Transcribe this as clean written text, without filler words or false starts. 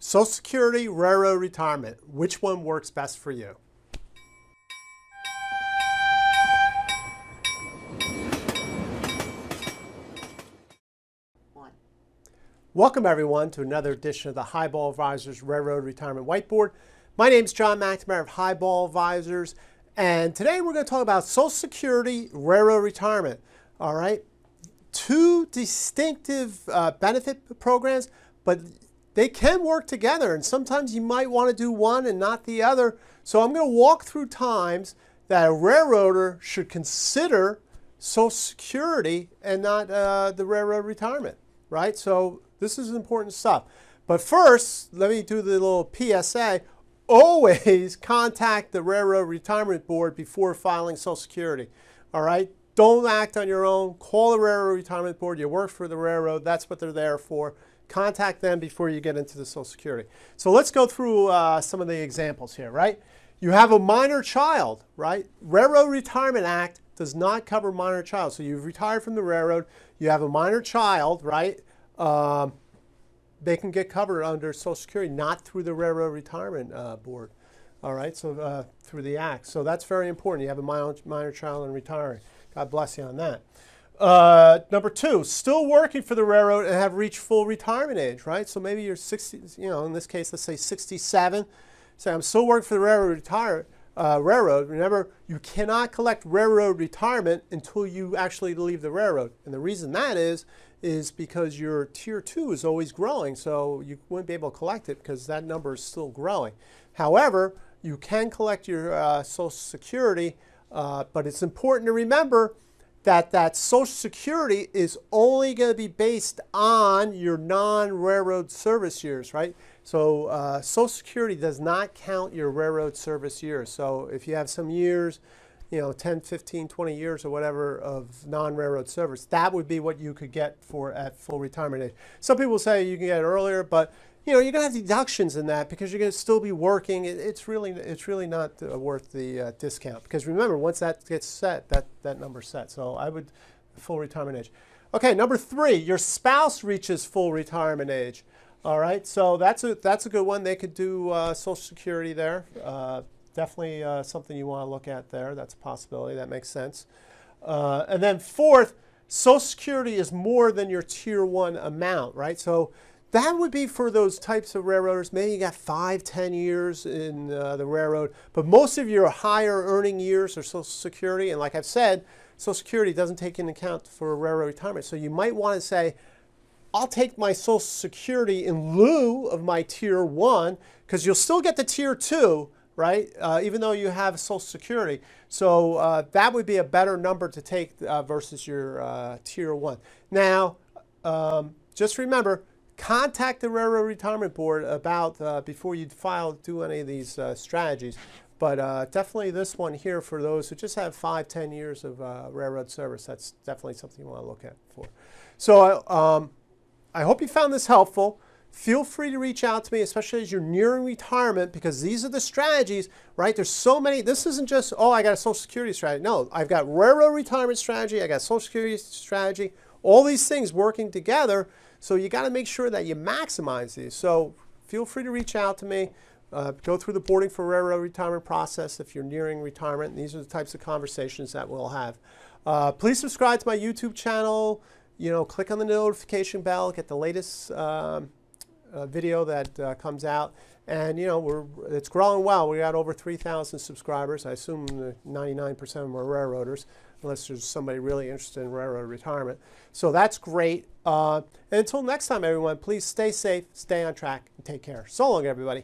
Social Security, railroad retirement. Which one works best for you? Welcome everyone to another edition of the Highball Advisors Railroad Retirement Whiteboard. My name is John McNamara of Highball Advisors, and today we're going to talk about Social Security, railroad retirement. All right, two distinctive benefit programs, but they can work together, and sometimes you might want to do one and not the other. So I'm going to walk through times that a railroader should consider Social Security and not the railroad retirement, right? So this is important stuff. But first, let me do the little PSA. Always contact the Railroad Retirement Board before filing Social Security. All right? Don't act on your own. Call the Railroad Retirement Board. You work for the railroad. That's what they're there for. Contact them before you get into the Social Security. So let's go through some of the examples here, right? You have a minor child, right? Railroad Retirement Act does not cover minor child. So you've retired from the railroad. You have a minor child, right? They can get covered under Social Security, not through the Railroad Retirement Board. All right, so through the Act. So that's very important. You have a minor child and retiring. God bless you on that. Number two, still working for the railroad and have reached full retirement age, right? So maybe you're 60, in this case, let's say 67. Say, I'm still working for the railroad. Remember, you cannot collect railroad retirement until you actually leave the railroad. And the reason that is because your Tier 2 is always growing, so you wouldn't be able to collect it because that number is still growing. However, you can collect your Social Security, but it's important to remember that Social Security is only going to be based on your non-railroad service years, right? So Social Security does not count your railroad service years. So if you have some years, 10, 15, 20 years or whatever of non-railroad service, that would be what you could get at full retirement age. Some people say you can get it earlier, but you're going to have deductions in that because you're going to still be working. It's really not worth the discount, because remember, once that gets set, that number's set. So I would full retirement age. Okay, number three, your spouse reaches full retirement age. All right, so that's a good one. They could do Social Security there. Definitely something you want to look at there. That's a possibility. That makes sense. And then fourth, Social Security is more than your Tier 1 amount, right? So that would be for those types of railroaders. Maybe you got 5, 10 years in the railroad, but most of your higher earning years are Social Security. And like I've said, Social Security doesn't take into account for railroad retirement. So you might want to say, I'll take my Social Security in lieu of my Tier 1, because you'll still get the Tier 2, right? Even though you have Social Security. So that would be a better number to take versus your Tier 1. Now, just remember, contact the Railroad Retirement Board about before you do any of these strategies. But definitely this one here for those who just have 5, 10 years of railroad service, that's definitely something you want to look at for. So I hope you found this helpful. Feel free to reach out to me, especially as you're nearing retirement, because these are the strategies, right? There's so many. This isn't just, oh, I got a Social Security strategy. No, I've got railroad retirement strategy. I got Social Security strategy. All these things working together. So you got to make sure that you maximize these. So feel free to reach out to me. Go through the boarding for railroad retirement process if you're nearing retirement. And these are the types of conversations that we'll have. Please subscribe to my YouTube channel. Click on the notification bell. Get the latest video that comes out, and it's growing well. We got over 3,000 subscribers. I assume 99% of them are railroaders, unless there's somebody really interested in railroad retirement. So that's great. And until next time, everyone, please stay safe, stay on track, and take care. So long, everybody.